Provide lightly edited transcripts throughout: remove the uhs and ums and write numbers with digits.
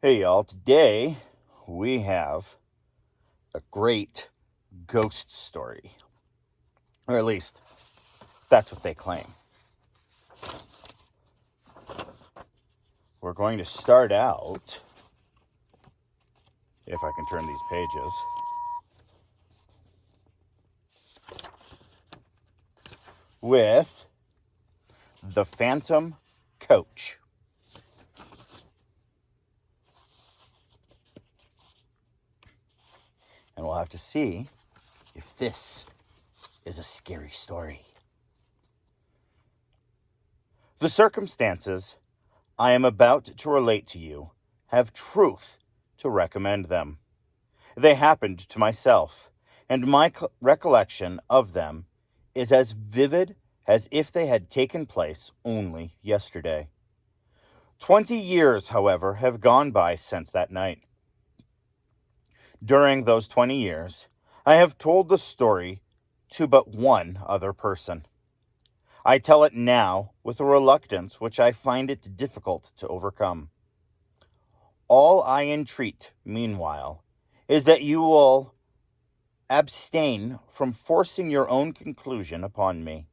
Hey y'all, today we have a great ghost story. Or at least, that's what they claim. We're going to start out, if I can turn these pages, with The Phantom Coach. And we'll have to see if this is a scary story. The circumstances I am about to relate to you have truth to recommend them. They happened to myself, and my recollection of them is as vivid as if they had taken place only yesterday. 20 years, however, have gone by since that night. During those 20 years, I have told the story to but one other person. I tell it now with a reluctance which I find it difficult to overcome. All I entreat, meanwhile, is that you will abstain from forcing your own conclusion upon me.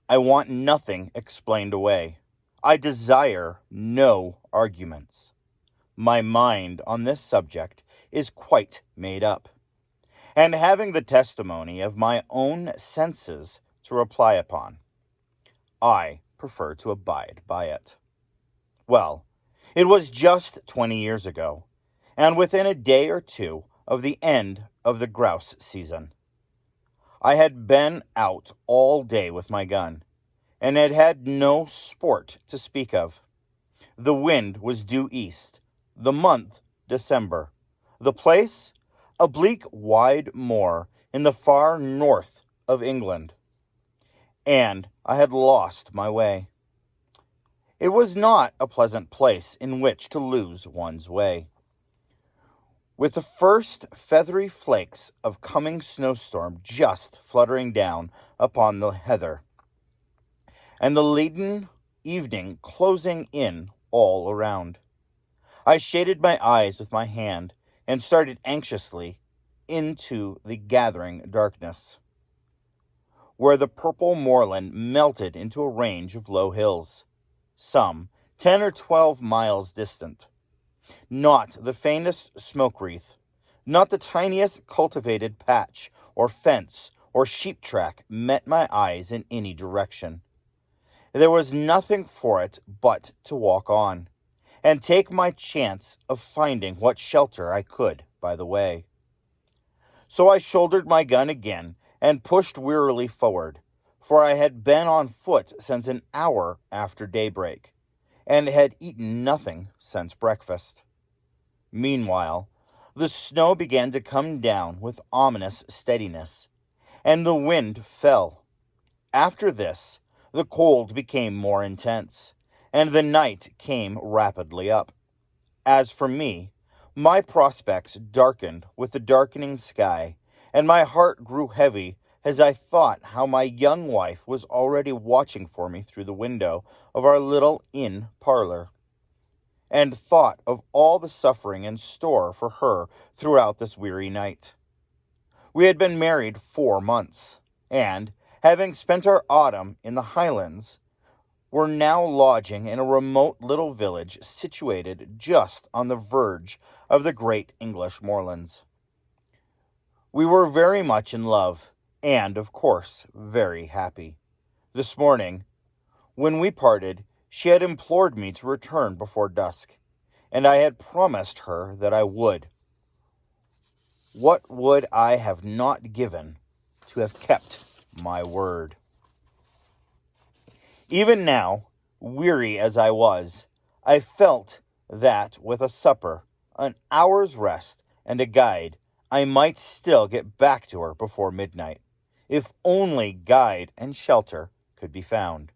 I want nothing explained away. I desire no arguments. My mind on this subject is quite made up, and having the testimony of my own senses to rely upon, I prefer to abide by it. Well, it was just 20 years ago, and within a day or two of the end of the grouse season. I had been out all day with my gun, and had had no sport to speak of. The wind was due east, the month December, the place a bleak wide moor in the far north of England, and I had lost my way. It was not a pleasant place in which to lose one's way. With the first feathery flakes of coming snowstorm just fluttering down upon the heather, and the leaden evening closing in all around, I shaded my eyes with my hand and started anxiously into the gathering darkness, where the purple moorland melted into a range of low hills, some 10 or 12 miles distant. Not the faintest smoke wreath, not the tiniest cultivated patch or fence or sheep track met my eyes in any direction. There was nothing for it but to walk on, and take my chance of finding what shelter I could by the way. So I shouldered my gun again and pushed wearily forward, for I had been on foot since an hour after daybreak, and had eaten nothing since breakfast. Meanwhile, the snow began to come down with ominous steadiness, and the wind fell. After this, the cold became more intense, and the night came rapidly up. As for me, my prospects darkened with the darkening sky, and my heart grew heavy as I thought how my young wife was already watching for me through the window of our little inn parlor, and thought of all the suffering in store for her throughout this weary night. We had been married 4 months, and, having spent our autumn in the Highlands, were now lodging in a remote little village situated just on the verge of the great English moorlands. We were very much in love, and, of course, very happy. This morning, when we parted, she had implored me to return before dusk, and I had promised her that I would. What would I have not given to have kept my word? Even now, weary as I was, I felt that with a supper, an hour's rest, and a guide, I might still get back to her before midnight, if only guide and shelter could be found.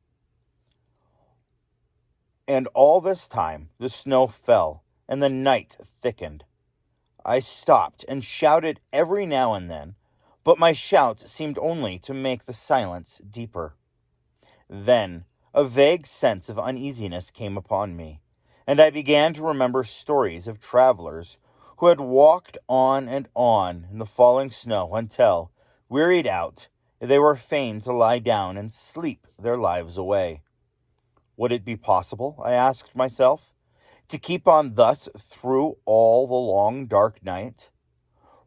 And all this time the snow fell, and the night thickened. I stopped and shouted every now and then, but my shouts seemed only to make the silence deeper. Then a vague sense of uneasiness came upon me, and I began to remember stories of travelers who had walked on and on in the falling snow until, wearied out, they were fain to lie down and sleep their lives away. Would it be possible, I asked myself, to keep on thus through all the long dark night?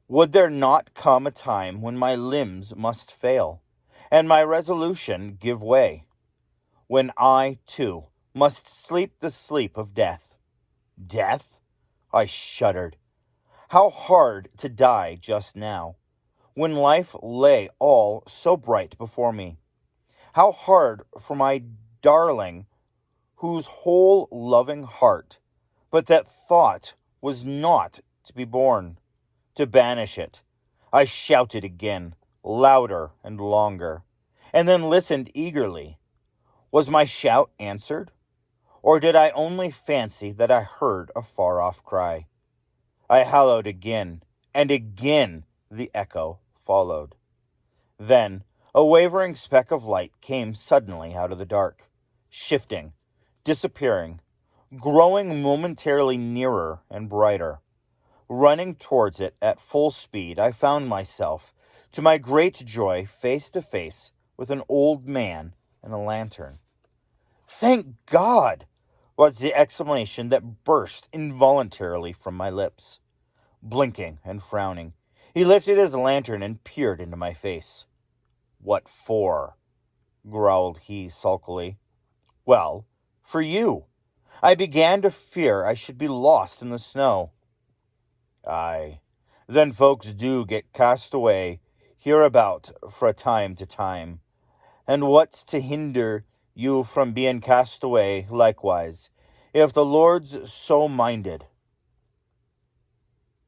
Would there not come a time when my limbs must fail, and my resolution give way, when I, too, must sleep the sleep of death? Death? I shuddered. How hard to die just now, when life lay all so bright before me. How hard for my darling, whose whole loving heart, but that thought was not to be borne, to banish it. I shouted again, louder and longer, and then listened eagerly. Was my shout answered? Or did I only fancy that I heard a far-off cry? I hallooed again, and again the echo followed. Then a wavering speck of light came suddenly out of the dark, shifting, disappearing, growing momentarily nearer and brighter. Running towards it at full speed, I found myself, to my great joy, face to face with an old man and a lantern. "Thank God!" was the exclamation that burst involuntarily from my lips. Blinking and frowning, he lifted his lantern and peered into my face. "What for?" growled he sulkily. "Well, for you. I began to fear I should be lost in the snow." "Aye, then folks do get cast away hereabout fra time to time. And what's to hinder you from being cast away likewise, if the Lord's so minded?"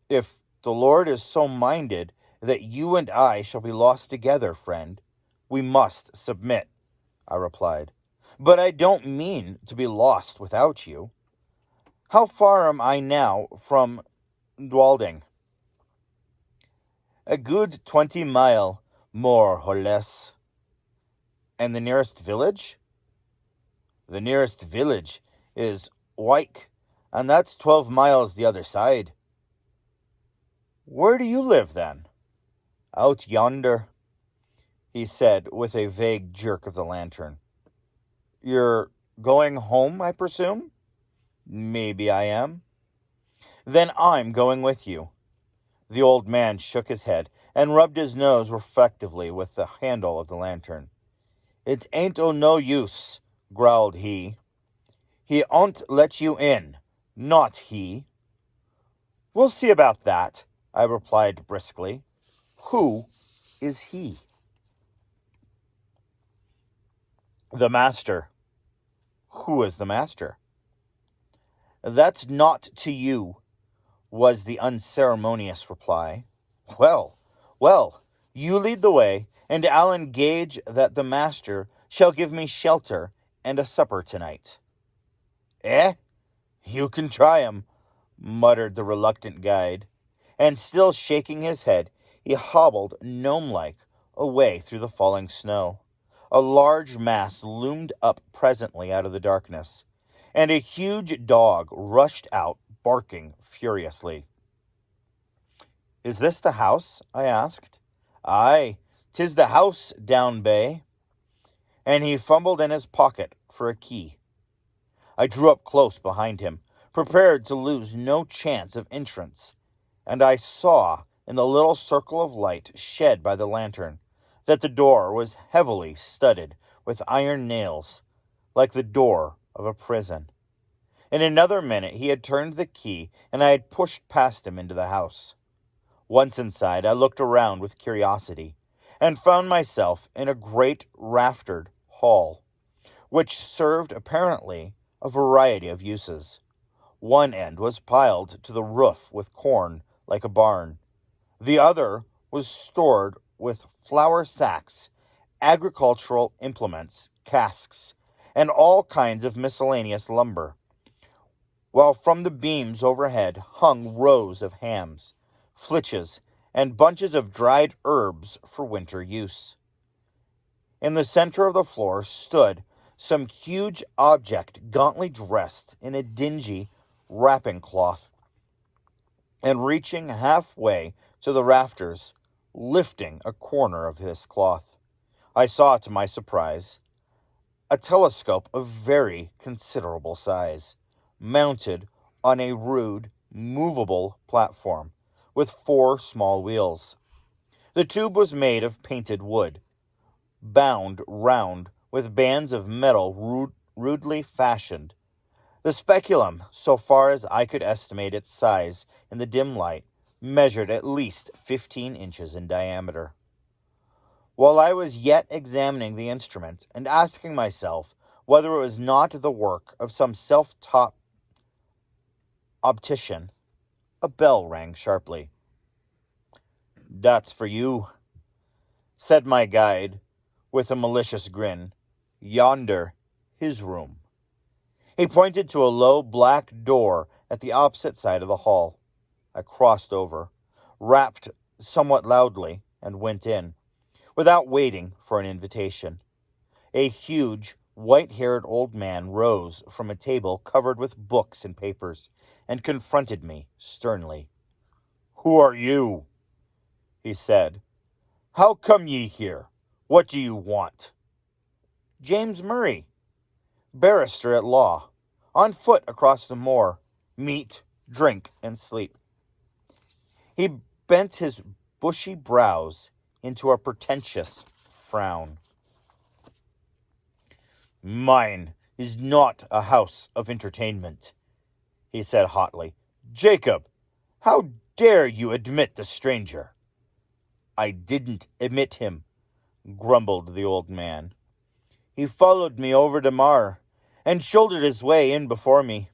"If the Lord is so minded that you and I shall be lost together, friend, we must submit," I replied. "But I don't mean to be lost without you. How far am I now from Dwalding?" "A good 20 mile, more or less." "And the nearest village?" "The nearest village is Wyke, and that's 12 miles the other side." "Where do you live, then?" "Out yonder," he said with a vague jerk of the lantern. "You're going home, I presume?" "Maybe I am." "Then I'm going with you." The old man shook his head and rubbed his nose reflectively with the handle of the lantern. "It ain't o' no use," growled he. "He 'ont let you in, not he." "We'll see about that," I replied briskly. "Who is he?" "The master." "Who is the master?" "That's not to you," was the unceremonious reply. "Well, well, you lead the way, and I'll engage that the master shall give me shelter and a supper tonight." "Eh? You can try 'em," muttered the reluctant guide, and still shaking his head, he hobbled gnome-like away through the falling snow. A large mass loomed up presently out of the darkness, and a huge dog rushed out, barking furiously. "Is this the house?" I asked. "Aye, 'tis the house down bay." And he fumbled in his pocket for a key. I drew up close behind him, prepared to lose no chance of entrance, and I saw, in the little circle of light shed by the lantern, that the door was heavily studded with iron nails, like the door of a prison. In another minute he had turned the key, and I had pushed past him into the house. Once inside, I looked around with curiosity, and found myself in a great raftered hall, which served apparently a variety of uses. One end was piled to the roof with corn, like a barn. The other was stored with flour sacks, agricultural implements, casks, and all kinds of miscellaneous lumber, while from the beams overhead hung rows of hams, flitches, and bunches of dried herbs for winter use. In the center of the floor stood some huge object gauntly dressed in a dingy wrapping cloth and reaching halfway to the rafters, lifting a corner of this cloth. I saw, to my surprise, a telescope of very considerable size, mounted on a rude, movable platform with 4 small wheels. The tube was made of painted wood, bound round with bands of metal rudely fashioned. The speculum, so far as I could estimate its size in the dim light, measured at least 15 inches in diameter. While I was yet examining the instrument and asking myself whether it was not the work of some self-taught optician, a bell rang sharply. "That's for you," said my guide, with a malicious grin. "Yonder, his room." He pointed to a low black door at the opposite side of the hall. I crossed over, rapped somewhat loudly, and went in, without waiting for an invitation. A huge, white-haired old man rose from a table covered with books and papers and confronted me sternly. "Who are you?" he said. "How come ye here? What do you want?" "James Murray, barrister at law, on foot across the moor. Meat, drink, and sleep." He bent his bushy brows into a pretentious frown. "Mine is not a house of entertainment," he said hotly. "Jacob, how dare you admit the stranger?" "I didn't admit him," grumbled the old man. "He followed me over to Mar, and shouldered his way in before me.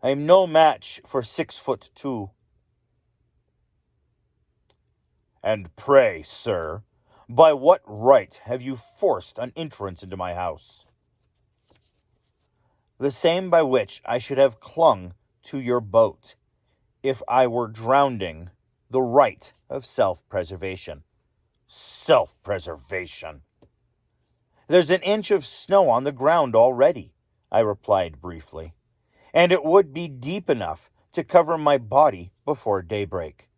I am no match for 6'2". "And pray, sir, by what right have you forced an entrance into my house?" "The same by which I should have clung to your boat, if I were drowning, the right of self-preservation." "Self-preservation?" "There's an inch of snow on the ground already," I replied briefly, "and it would be deep enough to cover my body before daybreak."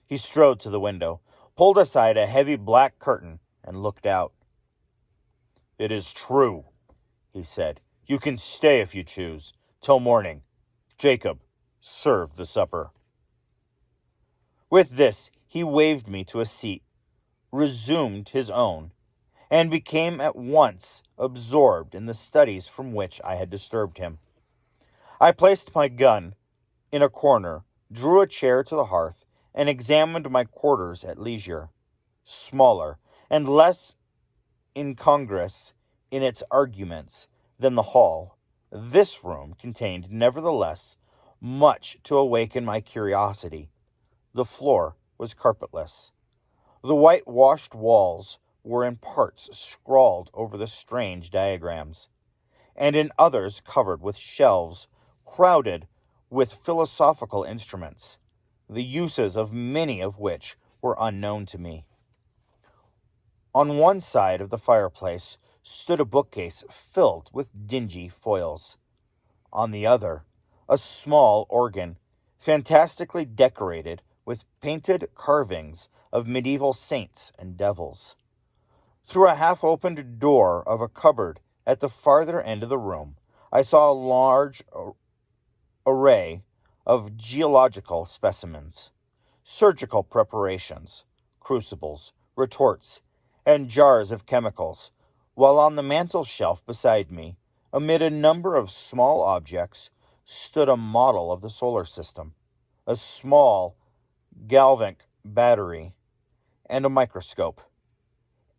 He strode to the window, pulled aside a heavy black curtain, and looked out. "It is true," he said. "You can stay if you choose, till morning. Jacob, serve the supper." With this, he waved me to a seat, resumed his own, and became at once absorbed in the studies from which I had disturbed him. I placed my gun in a corner, drew a chair to the hearth, and examined my quarters at leisure. Smaller and less incongruous in its arguments than the hall, this room contained, nevertheless, much to awaken my curiosity. The floor was carpetless. The whitewashed walls were in parts scrawled over the strange diagrams, and in others covered with shelves crowded with philosophical instruments, the uses of many of which were unknown to me. On one side of the fireplace stood a bookcase filled with dingy foils. On the other, a small organ, fantastically decorated with painted carvings of medieval saints and devils. Through a half-opened door of a cupboard at the farther end of the room, I saw a large array of geological specimens, surgical preparations, crucibles, retorts, and jars of chemicals, while on the mantel shelf beside me, amid a number of small objects, stood a model of the solar system, a small galvanic battery, and a microscope.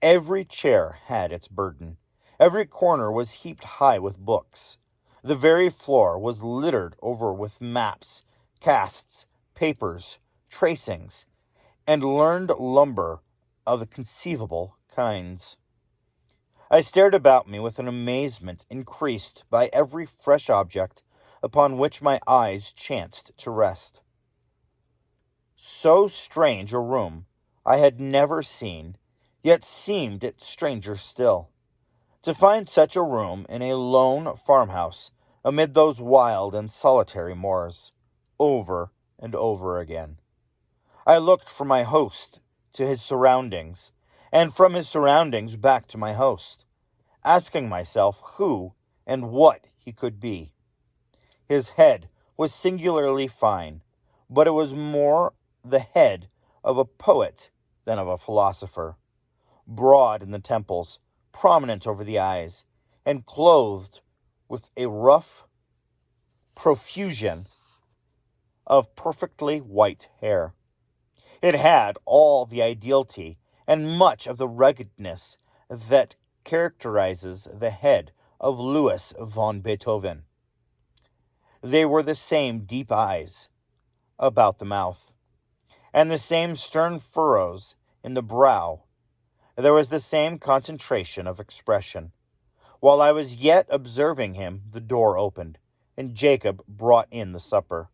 Every chair had its burden. Every corner was heaped high with books. The very floor was littered over with maps, casts, papers, tracings, and learned lumber of the conceivable kinds. I stared about me with an amazement increased by every fresh object upon which my eyes chanced to rest. So strange a room I had never seen, yet seemed it stranger still. To find such a room in a lone farmhouse amid those wild and solitary moors, over and over again. I looked from my host to his surroundings, and from his surroundings back to my host, asking myself who and what he could be. His head was singularly fine, but it was more the head of a poet than of a philosopher, broad in the temples, prominent over the eyes, and clothed with a rough profusion of perfectly white hair. It had all the ideality and much of the ruggedness that characterizes the head of Louis von Beethoven. They were the same deep eyes about the mouth, and the same stern furrows in the brow. There was the same concentration of expression. While I was yet observing him, the door opened, and Jacob brought in the supper.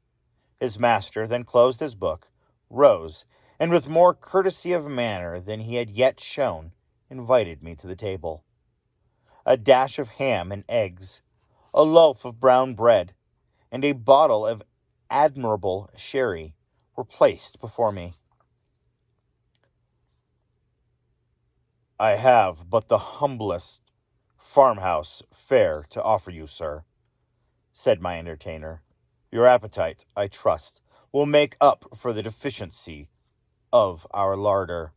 His master then closed his book, rose, and with more courtesy of manner than he had yet shown, invited me to the table. A dash of ham and eggs, a loaf of brown bread, and a bottle of admirable sherry were placed before me. "I have but the humblest farmhouse fare to offer you, sir," said my entertainer. "Your appetite, I trust, will make up for the deficiency of our larder."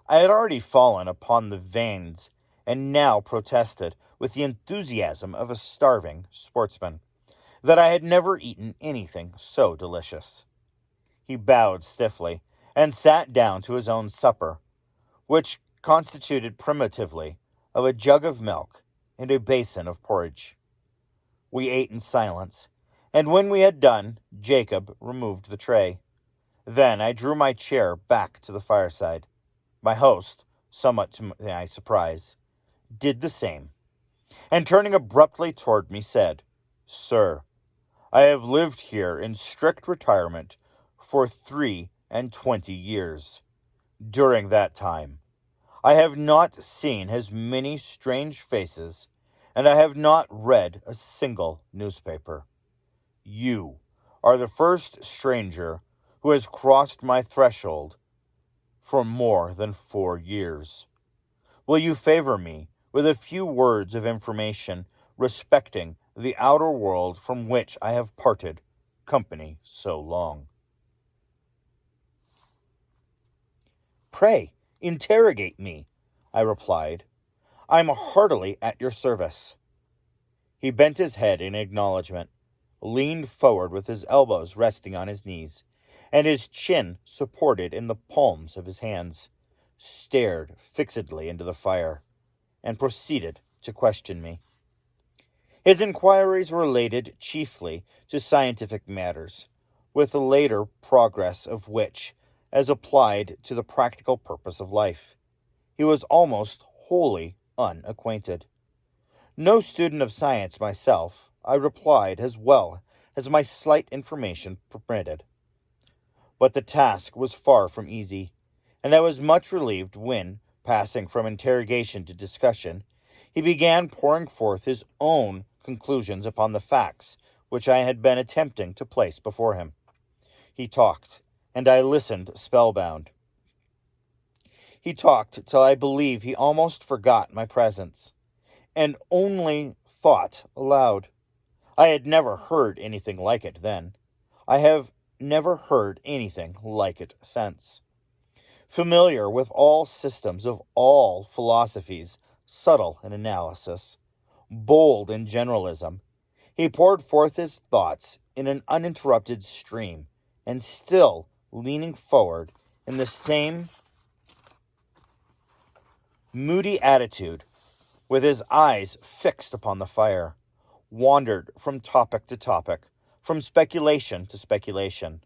I had already fallen upon the veins, and now protested, with the enthusiasm of a starving sportsman, that I had never eaten anything so delicious. He bowed stiffly, and sat down to his own supper, which constituted primitively of a jug of milk and a basin of porridge. We ate in silence, and when we had done, Jacob removed the tray. Then I drew my chair back to the fireside. My host, somewhat to my surprise, did the same, and turning abruptly toward me, said, "Sir, I have lived here in strict retirement for 23 years. During that time, I have not seen as many strange faces, and I have not read a single newspaper. You are the first stranger who has crossed my threshold for more than 4 years. Will you favor me with a few words of information respecting the outer world from which I have parted company so long?" "Pray, interrogate me," I replied. "I am heartily at your service." He bent his head in acknowledgment, leaned forward with his elbows resting on his knees, and his chin supported in the palms of his hands, stared fixedly into the fire, and proceeded to question me. His inquiries related chiefly to scientific matters, with the later progress of which, as applied to the practical purpose of life, he was almost wholly unacquainted. No student of science myself, I replied as well as my slight information permitted. But the task was far from easy, and I was much relieved when, passing from interrogation to discussion, he began pouring forth his own conclusions upon the facts which I had been attempting to place before him. He talked, and I listened spellbound. He talked till I believe he almost forgot my presence, and only thought aloud. I had never heard anything like it then. I have never heard anything like it since. Familiar with all systems of all philosophies, subtle in analysis, bold in generalism, he poured forth his thoughts in an uninterrupted stream, and still leaning forward in the same moody attitude, with his eyes fixed upon the fire, wandered from topic to topic, from speculation to speculation,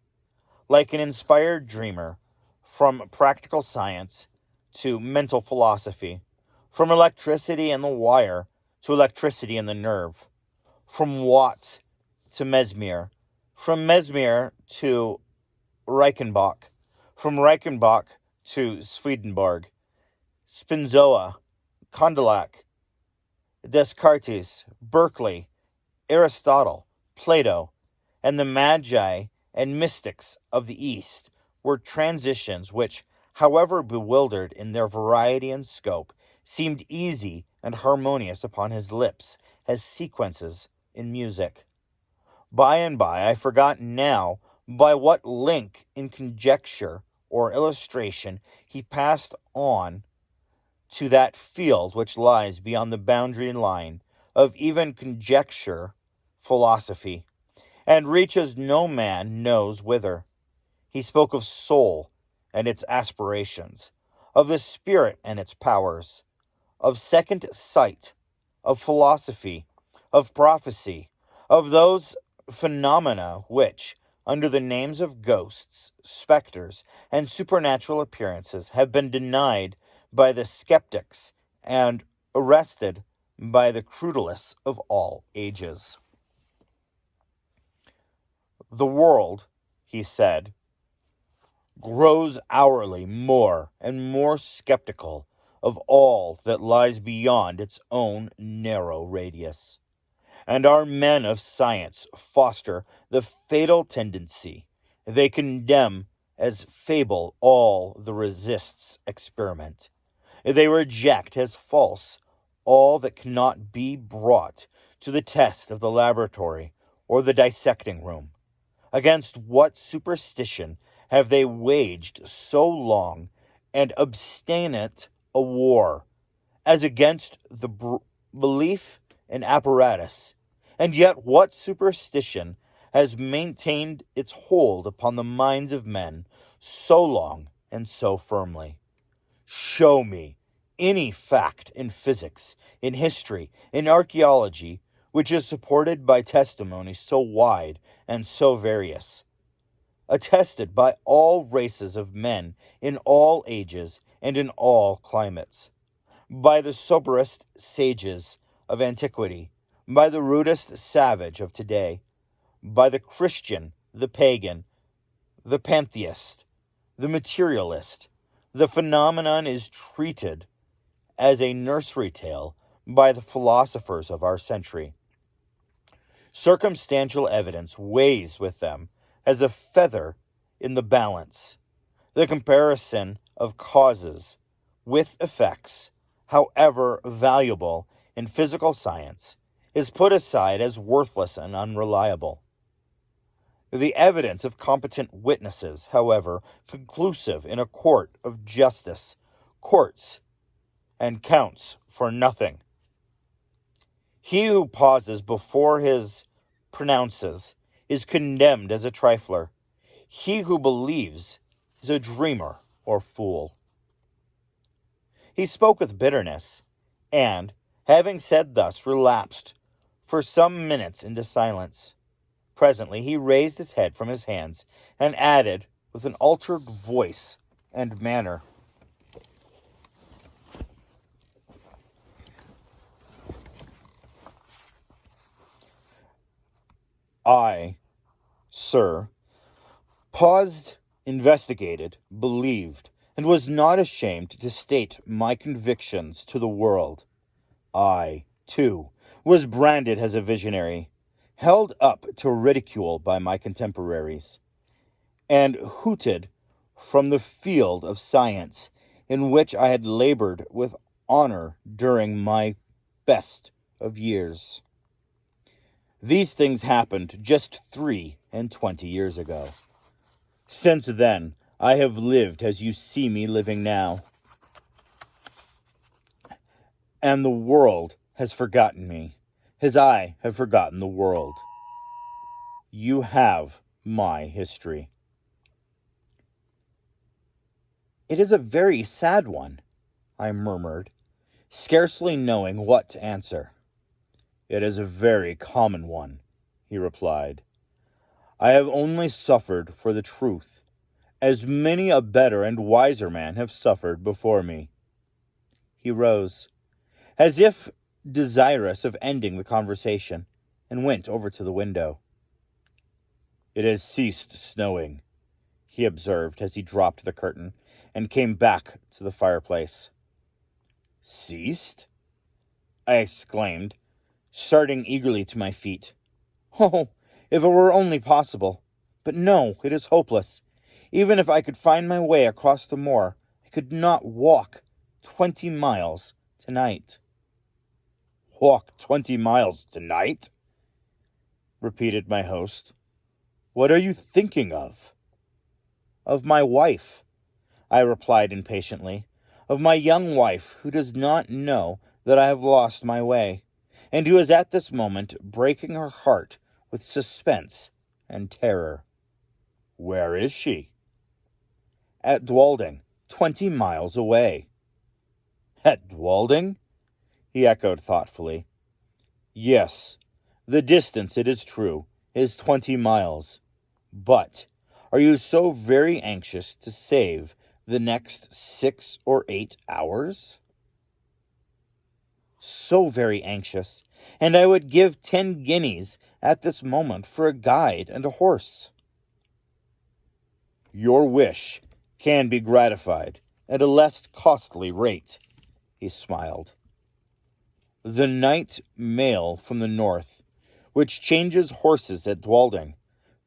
like an inspired dreamer, from practical science to mental philosophy, from electricity in the wire to electricity in the nerve, from Watt to Mesmer, from Mesmer to Reichenbach, from Reichenbach to Swedenborg, Spinoza, Condillac, Descartes, Berkeley, Aristotle, Plato, and the Magi and mystics of the East were transitions which, however bewildered in their variety and scope, seemed easy and harmonious upon his lips as sequences in music. By and by, I forgot now by what link in conjecture or illustration he passed on to that field which lies beyond the boundary line of even conjecture, philosophy, and reaches no man knows whither. He spoke of soul and its aspirations, of the spirit and its powers, of second sight, of philosophy, of prophecy, of those phenomena which, under the names of ghosts, specters, and supernatural appearances, have been denied by the skeptics and arrested by the credulous of all ages. The world, he said, grows hourly more and more skeptical of all that lies beyond its own narrow radius. And our men of science foster the fatal tendency. They condemn as fable all that resists experiment. They reject as false all that cannot be brought to the test of the laboratory or the dissecting room. Against what superstition have they waged so long and obstinate a war, as against the belief in apparatus? And yet what superstition has maintained its hold upon the minds of men so long and so firmly? Show me any fact in physics, in history, in archaeology, which is supported by testimony so wide and so various, attested by all races of men in all ages and in all climates, by the soberest sages of antiquity, by the rudest savage of today, by the Christian, the pagan, the pantheist, the materialist. The phenomenon is treated as a nursery tale by the philosophers of our century. Circumstantial evidence weighs with them as a feather in the balance. The comparison of causes with effects, however valuable in physical science, is put aside as worthless and unreliable. The evidence of competent witnesses, however conclusive in a court of justice, courts and counts for nothing. He who pauses before his pronounces is condemned as a trifler. He who believes is a dreamer or fool. He spoke with bitterness, and, having said thus, relapsed for some minutes into silence. Presently he raised his head from his hands and added, with an altered voice and manner, I, sir, paused, investigated, believed, and was not ashamed to state my convictions to the world. I, too, was branded as a visionary, held up to ridicule by my contemporaries, and hooted from the field of science in which I had labored with honor during my best of years. These things happened just 23 years ago. Since then, I have lived as you see me living now. And the world has forgotten me, as I have forgotten the world. You have my history. It is a very sad one, I murmured, scarcely knowing what to answer. It is a very common one, he replied. I have only suffered for the truth, as many a better and wiser man have suffered before me. He rose, as if desirous of ending the conversation, and went over to the window. It has ceased snowing, he observed as he dropped the curtain and came back to the fireplace. Ceased? I exclaimed, starting eagerly to my feet. Oh, if it were only possible. But no, it is hopeless. Even if I could find my way across the moor, I could not walk 20 miles tonight. Walk 20 miles tonight? Repeated my host. What are you thinking of? Of my wife, I replied impatiently. Of my young wife who does not know that I have lost my way, and who is at this moment breaking her heart with suspense and terror. Where is she? At Dwalding, 20 miles away. At Dwalding? He echoed thoughtfully. Yes, the distance, it is true, is 20 miles. But are you so very anxious to save the next 6 or 8 hours? So very anxious, and I would give 10 guineas at this moment for a guide and a horse. Your wish can be gratified at a less costly rate, he smiled. The night mail from the north, which changes horses at Dwalding,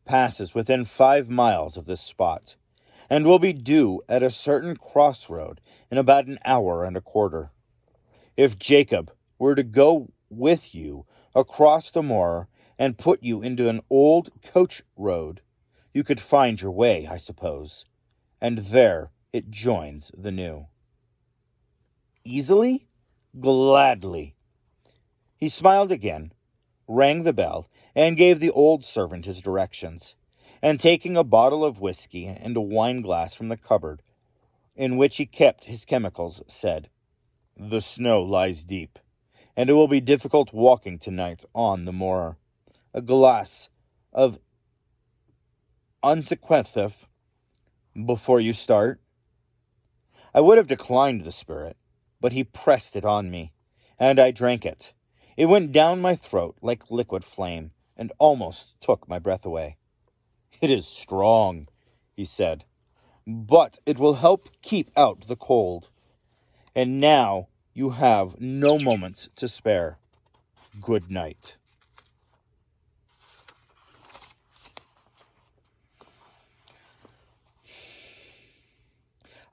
passes within 5 miles of this spot, and will be due at a certain crossroad in about an hour and a quarter. If Jacob were to go with you across the moor and put you into an old coach road, you could find your way, I suppose, and there it joins the new. Easily? Gladly. He smiled again, rang the bell, and gave the old servant his directions, and taking a bottle of whiskey and a wine-glass from the cupboard in which he kept his chemicals, said, The snow lies deep, and it will be difficult walking tonight on the moor. A glass of unsequentive before you start? I would have declined the spirit, but he pressed it on me, and I drank it. It went down my throat like liquid flame, and almost took my breath away. It is strong, he said, but it will help keep out the cold. And now you have no moments to spare. Good night.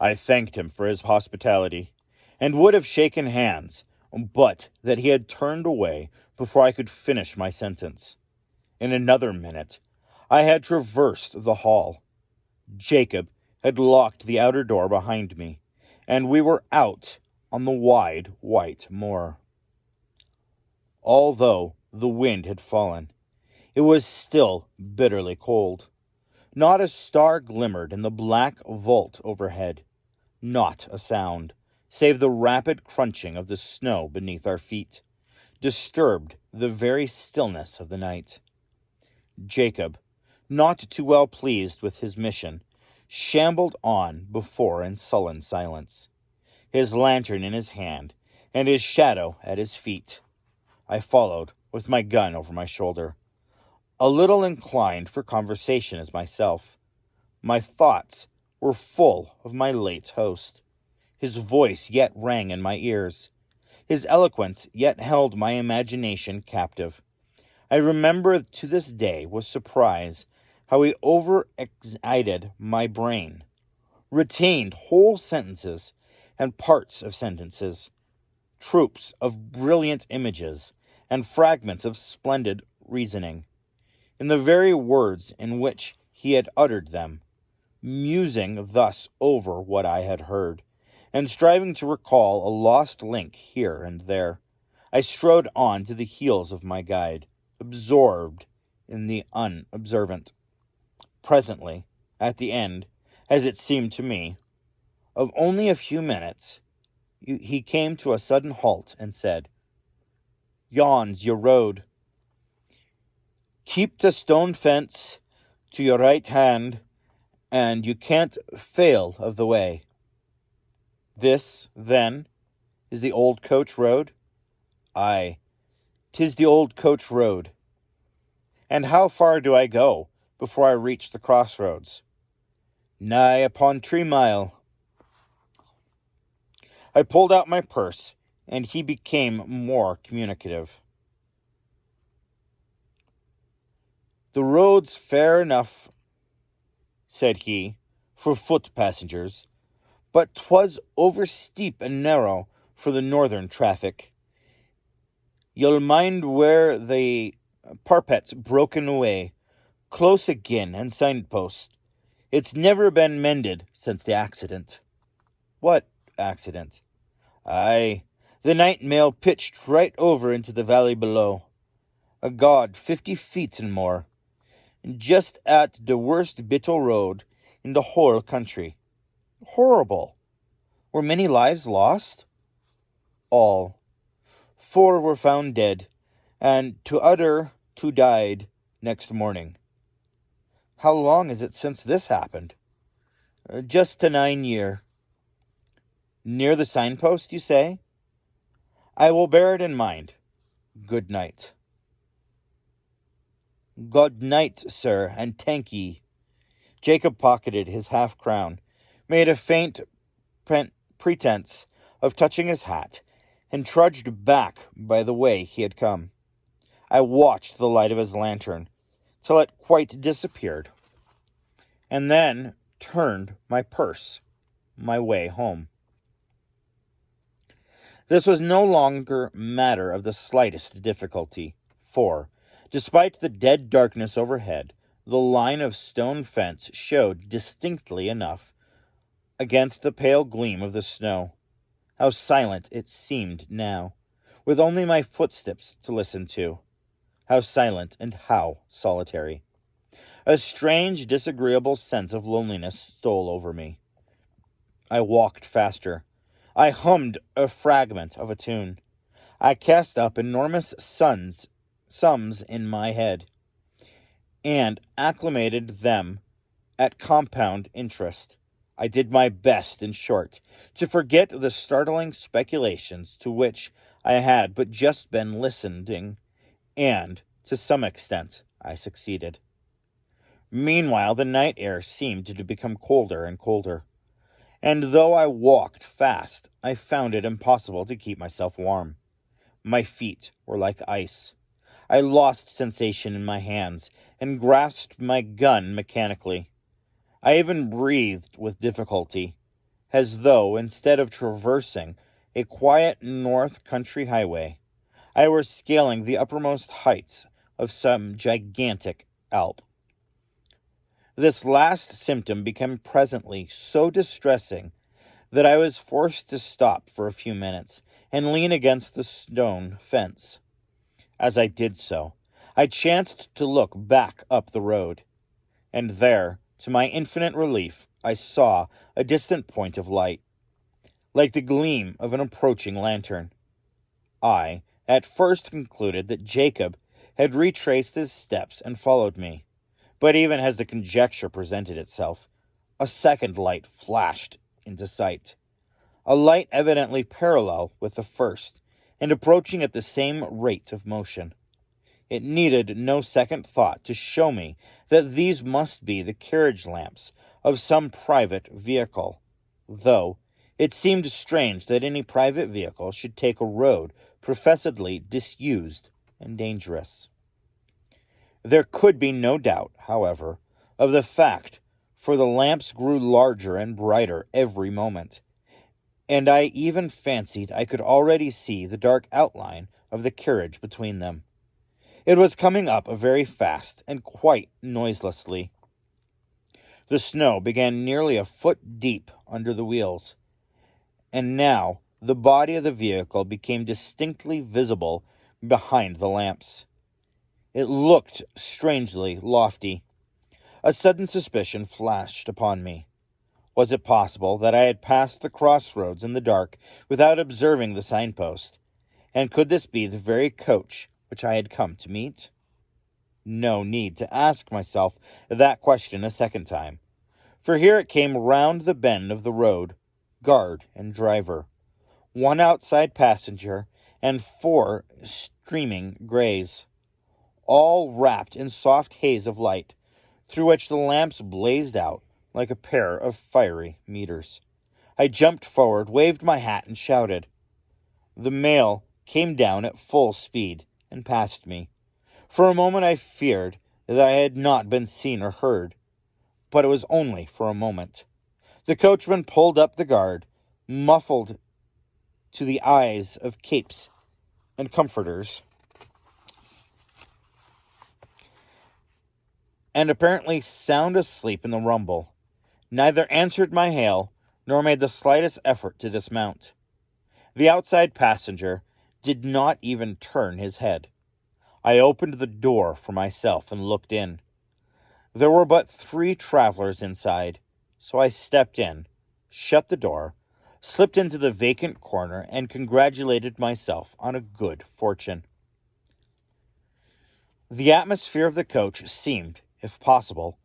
I thanked him for his hospitality, and would have shaken hands, but that he had turned away before I could finish my sentence. In another minute, I had traversed the hall. Jacob had locked the outer door behind me, and we were out on the wide white moor. Although the wind had fallen, it was still bitterly cold. Not a star glimmered in the black vault overhead. Not a sound, save the rapid crunching of the snow beneath our feet, disturbed the very stillness of the night. Jacob, not too well pleased with his mission, shambled on before in sullen silence, his lantern in his hand and his shadow at his feet. I followed with my gun over my shoulder, a little inclined for conversation as myself. My thoughts were full of my late host. His voice yet rang in my ears. His eloquence yet held my imagination captive. I remember to this day with surprise how he over-excited my brain, retained whole sentences and parts of sentences, troops of brilliant images, and fragments of splendid reasoning, in the very words in which he had uttered them, musing thus over what I had heard, and striving to recall a lost link here and there. I strode on to the heels of my guide, absorbed in the unobservant. Presently, at the end, as it seemed to me, of only a few minutes, he came to a sudden halt and said, Yon's your road. Keep the stone fence to your right hand, and you can't fail of the way. This, then, is the old coach road? Aye, 'tis the old coach road. And how far do I go before I reach the crossroads? Nigh upon 3 mile. I pulled out my purse and he became more communicative. "The road's fair enough," said he, "for foot passengers, but 'twas over steep and narrow for the northern traffic. You'll mind where the parpet's broken away, close agin and signpost. It's never been mended since the accident." "What accident?" "Aye, the night mail pitched right over into the valley below. A god 50 feet and more, just at the worst bit o' road in the whole country." "Horrible. Were many lives lost?" "All. 4 were found dead, and two died next morning." "How long is it since this happened?" Just to 9 year." "Near the signpost, you say?" "I will bear it in mind. Good night." "Good night, sir, and thank ye." Jacob pocketed his half-crown, made a faint pretense of touching his hat, and trudged back by the way he had come. I watched the light of his lantern till it quite disappeared, and then turned my purse my way home. This was no longer matter of the slightest difficulty, for, despite the dead darkness overhead, the line of stone fence showed distinctly enough against the pale gleam of the snow. How silent it seemed now, with only my footsteps to listen to. How silent and how solitary. A strange, disagreeable sense of loneliness stole over me. I walked faster. I hummed a fragment of a tune. I cast up enormous sums in my head, and acclimated them at compound interest. I did my best, in short, to forget the startling speculations to which I had but just been listening, and, to some extent, I succeeded. Meanwhile, the night air seemed to become colder and colder, and though I walked fast, I found it impossible to keep myself warm. My feet were like ice. I lost sensation in my hands, and grasped my gun mechanically. I even breathed with difficulty, as though, instead of traversing a quiet north country highway, I were scaling the uppermost heights of some gigantic Alp. This last symptom became presently so distressing that I was forced to stop for a few minutes and lean against the stone fence. As I did so, I chanced to look back up the road, and there, to my infinite relief, I saw a distant point of light, like the gleam of an approaching lantern. I at first concluded that Jacob had retraced his steps and followed me, but even as the conjecture presented itself, a second light flashed into sight, a light evidently parallel with the first, and approaching at the same rate of motion. It needed no second thought to show me that these must be the carriage lamps of some private vehicle, though it seemed strange that any private vehicle should take a road professedly disused and dangerous. There could be no doubt, however, of the fact, for the lamps grew larger and brighter every moment, and I even fancied I could already see the dark outline of the carriage between them. It was coming up very fast and quite noiselessly. The snow began nearly a foot deep under the wheels, and now the body of the vehicle became distinctly visible behind the lamps. It looked strangely lofty. A sudden suspicion flashed upon me. Was it possible that I had passed the crossroads in the dark without observing the signpost? And could this be the very coach which I had come to meet? No need to ask myself that question a second time, for here it came round the bend of the road, guard and driver, one outside passenger, and 4 streaming greys, all wrapped in soft haze of light, through which the lamps blazed out like a pair of fiery meters. I jumped forward, waved my hat, and shouted. The mail came down at full speed and passed me. For a moment I feared that I had not been seen or heard, but it was only for a moment. The coachman pulled up the guard, muffled to the eyes of capes and comforters, and apparently sound asleep in the rumble. Neither answered my hail, nor made the slightest effort to dismount. The outside passenger did not even turn his head. I opened the door for myself and looked in. There were but 3 travelers inside, so I stepped in, shut the door, slipped into the vacant corner, and congratulated myself on a good fortune. The atmosphere of the coach seemed, if possible,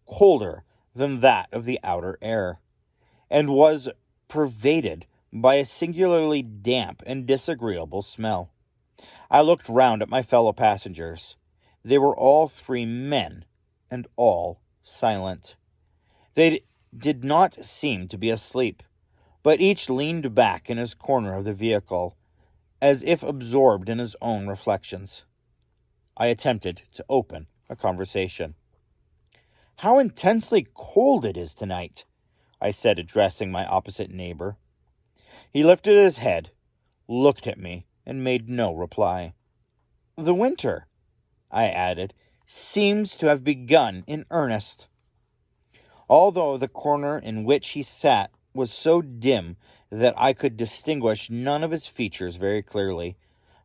colder than that of the outer air, and was pervaded by a singularly damp and disagreeable smell. I looked round at my fellow passengers. They were all 3 men, and all silent. They did not seem to be asleep, but each leaned back in his corner of the vehicle, as if absorbed in his own reflections. I attempted to open a conversation. "How intensely cold it is tonight," I said, addressing my opposite neighbor. He lifted his head, looked at me, and made no reply. "The winter," I added, "seems to have begun in earnest." Although the corner in which he sat was so dim that I could distinguish none of his features very clearly,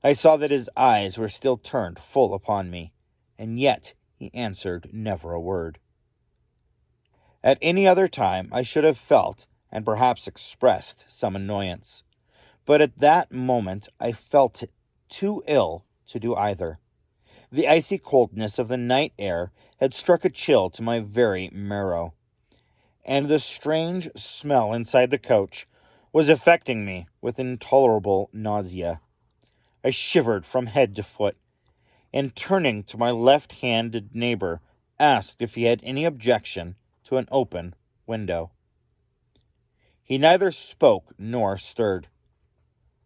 I saw that his eyes were still turned full upon me, and yet he answered never a word. At any other time I should have felt, and perhaps expressed, some annoyance, but at that moment I felt too ill to do either. The icy coldness of the night air had struck a chill to my very marrow, and the strange smell inside the coach was affecting me with intolerable nausea. I shivered from head to foot, and turning to my left-handed neighbor, asked if he had any objection to an open window. He neither spoke nor stirred.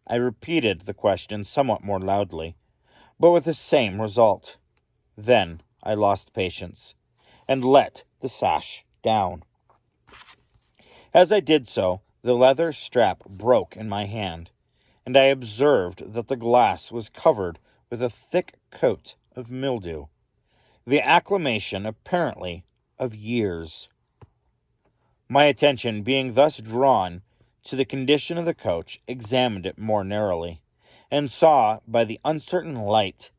I repeated the question somewhat more loudly, but with the same result. Then I lost patience, and let the sash down. As I did so, the leather strap broke in my hand, and I observed that the glass was covered with a thick coat of mildew, the acclamation apparently of years. My attention being thus drawn to the condition of the coach, examined it more narrowly, and saw by the uncertain light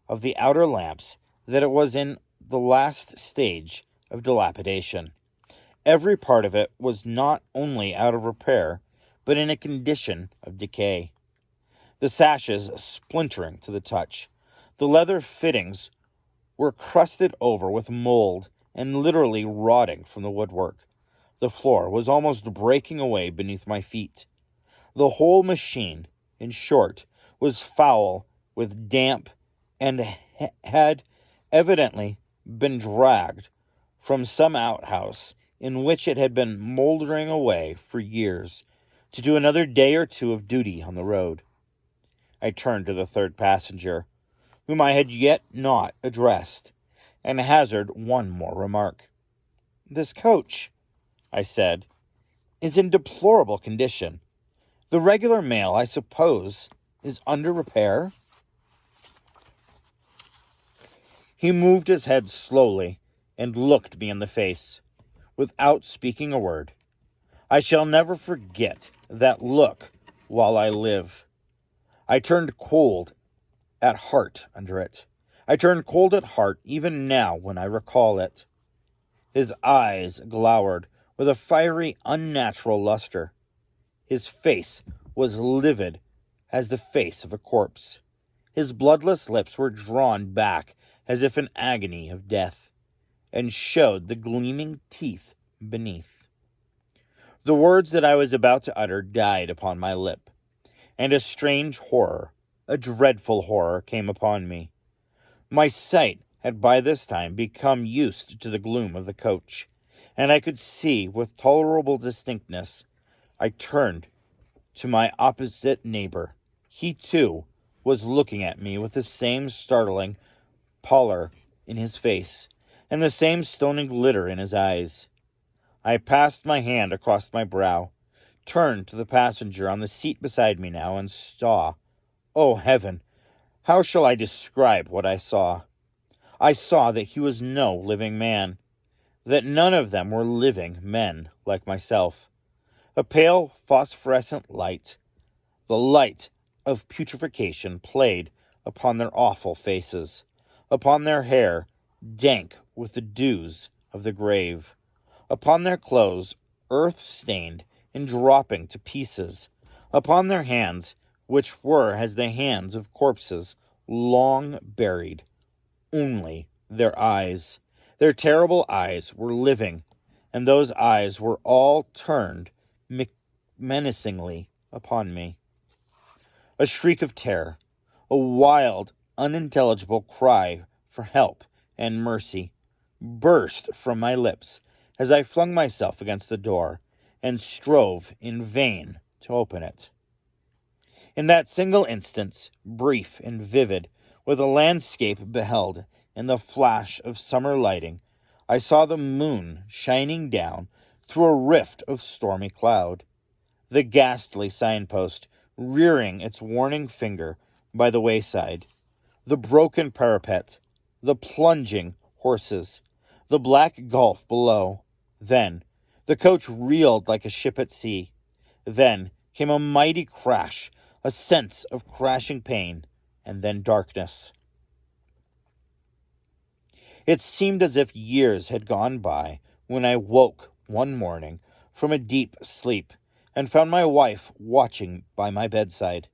of the outer lamps that it was in the last stage of dilapidation. Every part of it was not only out of repair, but in a condition of decay. The sashes splintering to the touch, the leather fittings were crusted over with mold and literally rotting from the woodwork. The floor was almost breaking away beneath my feet. The whole machine, in short, was foul with damp and had evidently been dragged from some outhouse in which it had been moldering away for years to do another day or 2 of duty on the road. I turned to the 3rd passenger, whom I had yet not addressed, and hazarded one more remark. "This coach," I said, "is in deplorable condition. The regular mail, I suppose, is under repair?" He moved his head slowly and looked me in the face, without speaking a word. I shall never forget that look while I live. I turned cold at heart under it. I turn cold at heart even now when I recall it. His eyes glowered with a fiery, unnatural luster. His face was livid as the face of a corpse. His bloodless lips were drawn back as if in agony of death, and showed the gleaming teeth beneath. The words that I was about to utter died upon my lip, and a strange horror, a dreadful horror, came upon me. My sight had by this time become used to the gloom of the coach, and I could see with tolerable distinctness. I turned to my opposite neighbor. He, too, was looking at me with the same startling pallor in his face and the same stony glitter in his eyes. I passed my hand across my brow, turned to the passenger on the seat beside me now, and saw. Oh, heaven! How shall I describe what I saw? I saw that he was no living man, that none of them were living men like myself. A pale phosphorescent light, the light of putrefaction, played upon their awful faces, upon their hair, dank with the dews of the grave, upon their clothes, earth-stained and dropping to pieces, upon their hands, which were as the hands of corpses long buried. Only their eyes, their terrible eyes, were living, and those eyes were all turned menacingly upon me. A shriek of terror, a wild, unintelligible cry for help and mercy, burst from my lips as I flung myself against the door and strove in vain to open it. In that single instant, brief and vivid, with a landscape beheld in the flash of summer lighting, I saw the moon shining down through a rift of stormy cloud, the ghastly signpost rearing its warning finger by the wayside, the broken parapet, the plunging horses, the black gulf below. Then the coach reeled like a ship at sea. Then came a mighty crash, a sense of crashing pain, and then darkness. It seemed as if years had gone by when I woke one morning from a deep sleep and found my wife watching by my bedside.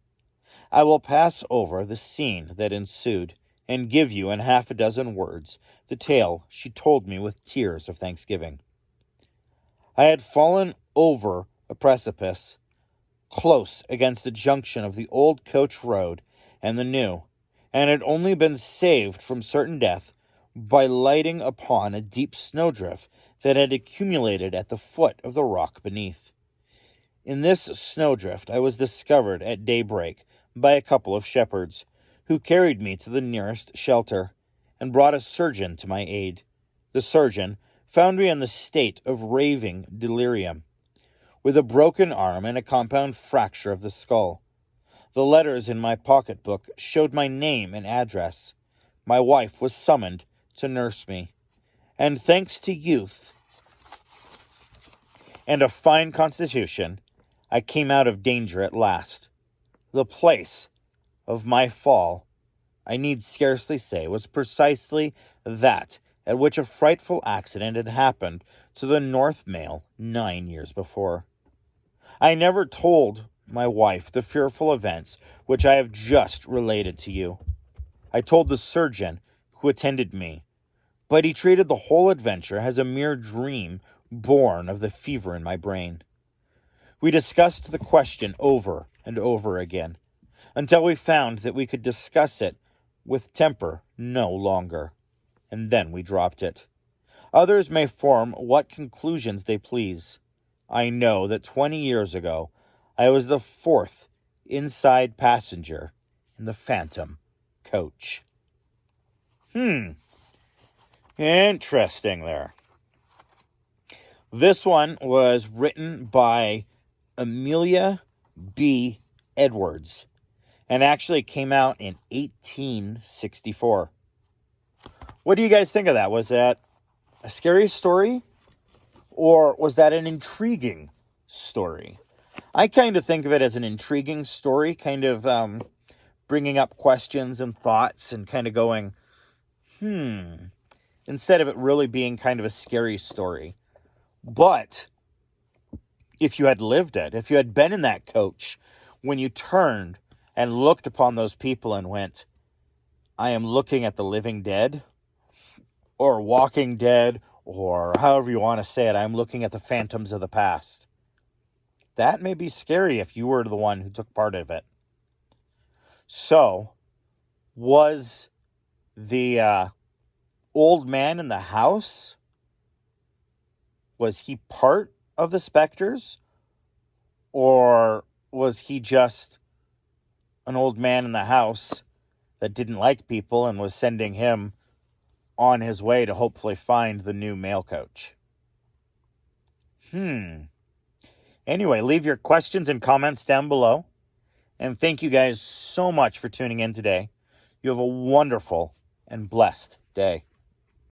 I will pass over the scene that ensued and give you in half a dozen words the tale she told me with tears of thanksgiving. I had fallen over a precipice, close against the junction of the old coach road and the new, and had only been saved from certain death by lighting upon a deep snowdrift that had accumulated at the foot of the rock beneath. In this snowdrift I was discovered at daybreak by a couple of shepherds, who carried me to the nearest shelter, and brought a surgeon to my aid. The surgeon found me in the state of raving delirium, with a broken arm and a compound fracture of the skull. The letters in my pocketbook showed my name and address. My wife was summoned to nurse me, and thanks to youth and a fine constitution, I came out of danger at last. The place of my fall, I need scarcely say, was precisely that at which a frightful accident had happened to the North Mail 9 years before. I never told my wife the fearful events which I have just related to you. I told the surgeon who attended me, but he treated the whole adventure as a mere dream born of the fever in my brain. We discussed the question over and over again, until we found that we could discuss it with temper no longer, and then we dropped it. Others may form what conclusions they please. I know that 20 years ago I was the fourth inside passenger in the Phantom coach. Interesting there. This one was written by Amelia B. Edwards and actually came out in 1864. What do you guys think of that? Was that a scary story, or was that an intriguing story? I kind of think of it as an intriguing story, kind of bringing up questions and thoughts and kind of going, instead of it really being kind of a scary story. But if you had lived it, if you had been in that coach when you turned and looked upon those people and went, I am looking at the living dead, or walking dead, or however you want to say it, I'm looking at the phantoms of the past. That may be scary if you were the one who took part of it. So, was the old man in the house, was he part of the specters? Or was he just an old man in the house that didn't like people and was sending him on his way to hopefully find the new male coach. Anyway, leave your questions and comments down below. And thank you guys so much for tuning in today. You have a wonderful and blessed day.